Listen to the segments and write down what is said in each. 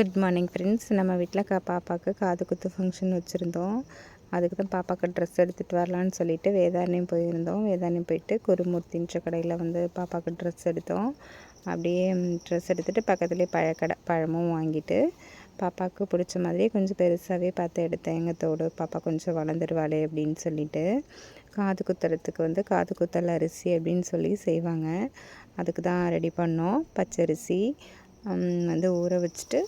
Good morning friends. நம்ம வீட்டில் பாப்பாவுக்கு காது குத்து ஃபங்க்ஷன் வச்சுருந்தோம். அதுக்கு தான் பாப்பாவுக்கு ட்ரெஸ் எடுத்துகிட்டு வரலான்னு சொல்லிட்டு வேதாரண்யம் போயிருந்தோம். வேதாரண்யம் போயிட்டு குருமூர்த்தின்ற கடையில் பாப்பாவுக்கு ட்ரெஸ் எடுத்தோம். அப்படியே ட்ரெஸ் எடுத்துகிட்டு பக்கத்துலேயே பழக்கடை பழமும் வாங்கிட்டு பாப்பாவுக்கு பிடிச்ச மாதிரியே கொஞ்சம் பெருசாகவே பார்த்து எடுத்தேன். எங்கள் தோடு பாப்பா கொஞ்சம் வளர்ந்துருவாளே அப்படின்னு சொல்லிட்டு. காது குத்துறதுக்கு காது குத்தல் அரிசி அப்படின்னு சொல்லி செய்வாங்க. அதுக்கு தான் ரெடி பண்ணோம். பச்சரிசி ஊற வச்சுட்டு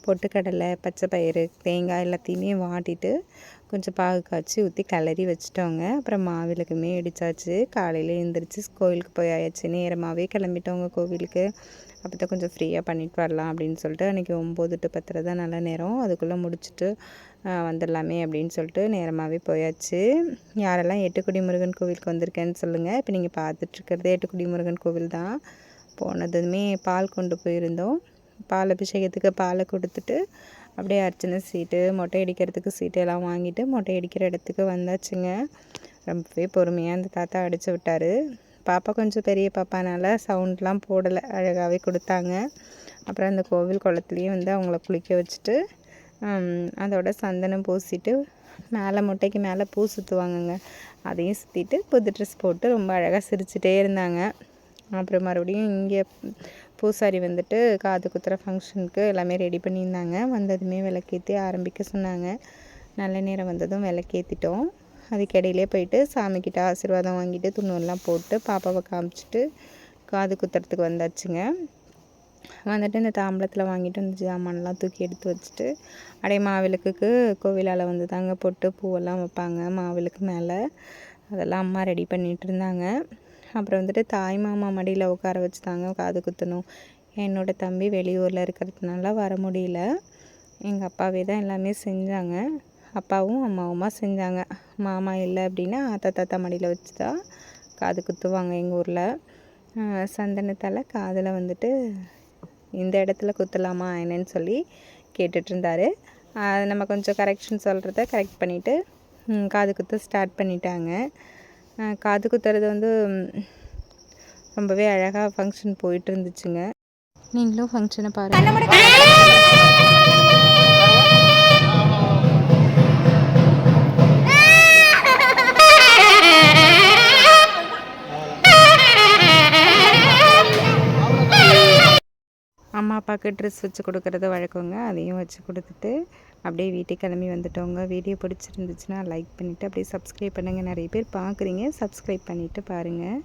பொட்டுக்கடலை, பச்சை பயிறு, தேங்காய் எல்லாத்தையுமே வாட்டிட்டு கொஞ்சம் பாகு காய்ச்சி ஊற்றி கிளறி வச்சுட்டோங்க. அப்புறம் மாவிளக்குமே இடித்தாச்சு. காலையில் எழுந்திரிச்சு கோவிலுக்கு போயாச்சு. நேரமாகவே கிளம்பிட்டோங்க கோவிலுக்கு. அப்போ தான் கொஞ்சம் ஃப்ரீயாக பண்ணிட்டு வரலாம் அப்படின்னு சொல்லிட்டு. அன்றைக்கி 9 to 10 தான் நல்ல நேரம். அதுக்குள்ளே முடிச்சுட்டு வந்துடலாமே அப்படின்னு சொல்லிட்டு நேரமாகவே போயாச்சு. யாரெல்லாம் எட்டுக்குடி முருகன் கோவிலுக்கு வந்திருக்கேன்னு சொல்லுங்கள். இப்போ நீங்கள் பார்த்துட்ருக்கிறது எட்டுக்குடி முருகன் கோவில் தான். போனதுமே பால் கொண்டு போயிருந்தோம். பால் அபிஷேகத்துக்கு பாலை கொடுத்துட்டு அப்படியே அர்ச்சனை சீட்டு, மொட்டை அடிக்கிறதுக்கு சீட்டு எல்லாம் வாங்கிட்டு மொட்டை அடிக்கிற இடத்துக்கு வந்தாச்சுங்க. ரொம்பவே பொறுமையாக அந்த தாத்தா அடித்து விட்டார். பாப்பா கொஞ்சம் பெரிய பாப்பானால சவுண்ட்லாம் போடலை, அழகாகவே கொடுத்தாங்க. அப்புறம் அந்த கோவில் குளத்துலேயும் அவங்கள குளிக்க வச்சுட்டு அதோட சந்தனம் பூசிட்டு மேலே மொட்டைக்கு மேலே பூ சுற்றுவாங்கங்க. அதையும் சுற்றிட்டு புது ட்ரெஸ் போட்டு ரொம்ப அழகாக சிரிச்சிட்டே இருந்தாங்க. அப்புறம் மறுபடியும் இங்கே பூசாரி காது குத்துற ஃபங்க்ஷனுக்கு எல்லாமே ரெடி பண்ணியிருந்தாங்க. வந்ததுமே விளக்கேற்றி ஆரம்பிக்க சொன்னாங்க. நல்ல நேரம் வந்ததும் விளக்கேற்றிட்டோம். அதுக்கிடையிலே போயிட்டு சாமிக்கிட்ட ஆசீர்வாதம் வாங்கிட்டு துணுவெல்லாம் போட்டு பாப்பாவை காமிச்சிட்டு காது குத்துறதுக்கு வந்தாச்சுங்க. இந்த தாம்பளத்தில் வாங்கிட்டு வந்து ஜாமான்லாம் தூக்கி எடுத்து வச்சுட்டு அப்படியே மாவிளக்குக்கு கோவிலால் தாங்க போட்டு பூவெல்லாம் வைப்பாங்க மாவிளக்கு மேலே. அதெல்லாம் அம்மா ரெடி பண்ணிகிட்டு இருந்தாங்க. அப்புறம் தாய் மாமா மடியில் உட்கார வச்சு தாங்க காது குத்தணும். என்னோடய தம்பி வெளியூரில் இருக்கிறதுனால வர முடியல. எங்கள் அப்பாவே தான் எல்லாமே செஞ்சாங்க. அப்பாவும் அம்மாவுமா செஞ்சாங்க. மாமா இல்லை அப்படின்னா தாத்தா மடியில் வச்சு தான் காது குத்துவாங்க எங்கள் ஊரில். சந்தனத்தால் காதில் இந்த இடத்துல குத்தலாமா என்னன்னு சொல்லி கேட்டுட்ருந்தார். நம்ம கொஞ்சம் கரெக்ஷன் சொல்கிறத கரெக்ட் பண்ணிவிட்டு காது குத்த ஸ்டார்ட் பண்ணிட்டாங்க. காது குத்துறது ரொம்பவே அழகாக ஃபங்க்ஷன் போயிட்டு இருந்துச்சுங்க. நீங்களும் ஃபங்க்ஷனை பாருங்கள். அம்மா அப்பாவுக்கு ட்ரெஸ் வச்சு கொடுக்குறது வழக்கங்க. அதையும் வச்சு கொடுத்துட்டு அப்படியே வீட்டுக்கு கிளம்பி வந்துட்டோங்க. வீடியோ பிடிச்சிருந்துச்சுன்னா லைக் பண்ணிவிட்டு அப்படியே சப்ஸ்கிரைப் பண்ணுங்கள். நிறைய பேர் பார்க்குறீங்க, சப்ஸ்கிரைப் பண்ணிவிட்டு பாருங்கள்.